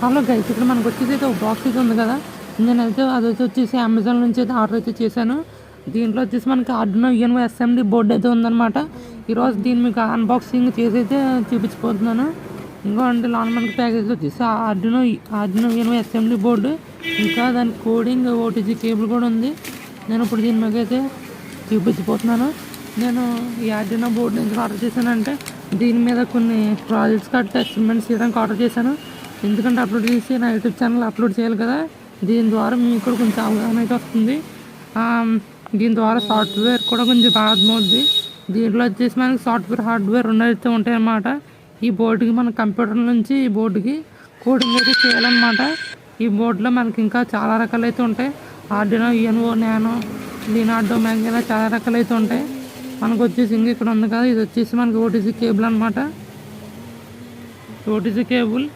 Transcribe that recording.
Hello guys, ఇక్కడ మనకు వచ్చేసి అయితే ఒక బాక్స్ అయితే ఉంది కదా. నేనైతే అది వచ్చేసి అమెజాన్ నుంచి అయితే ఆర్డర్ అయితే చేశాను. దీంట్లో వచ్చేసి మనకి ఆర్డినో యూఎన్ఓ ఎస్ఎండి బోర్డు అయితే ఉందన్నమాట. ఈరోజు దీన్ని మీకు అన్బాక్సింగ్ చేసి అయితే చూపించిపోతున్నాను. ఇంకోండి లోన్ మనకి ప్యాకేజ్ వచ్చేసి ఆర్డినో యూఎన్ఓ ఎస్ఎండి బోర్డు, ఇంకా దాని కోడింగ్ ఓటీజీ కేబుల్ కూడా ఉంది. నేను ఇప్పుడు దీని మీద అయితే చూపించిపోతున్నాను. నేను ఈ ఆర్డినో బోర్డు ఎందుకు ఆర్డర్ చేశానంటే, దీని మీద కొన్ని ప్రాజెక్ట్స్ కట్టి ఎక్స్పెరిమెంట్స్ చేయడానికి ఆర్డర్ చేశాను. ఎందుకంటే అప్లోడ్ చేసి నా యూట్యూబ్ ఛానల్ అప్లోడ్ చేయాలి కదా. దీని ద్వారా మీకు కూడా కొంచెం అవగాహన అయితే వస్తుంది. దీని ద్వారా సాఫ్ట్వేర్ కూడా కొంచెం బాగా అర్థమవుద్ది. దీంట్లో వచ్చేసి మనకి సాఫ్ట్వేర్ హార్డ్వేర్ రెండు అయితే ఉంటాయి అన్నమాట. ఈ బోర్డుకి మన కంప్యూటర్ నుంచి ఈ బోర్డుకి కోడింగ్ అయితే చేయాలన్నమాట. ఈ బోర్డులో మనకి ఇంకా చాలా రకాలు అయితే ఉంటాయి. ఆర్డినో యూఎన్ఓ నానో లినార్డో మ్యాగ్ ఇలా చాలా రకాలు అయితే ఉంటాయి. మనకు వచ్చేసి ఇంకా ఇక్కడ ఉంది కదా, ఇది వచ్చేసి మనకి ఓటీజీ కేబుల్ అనమాట. OTG cable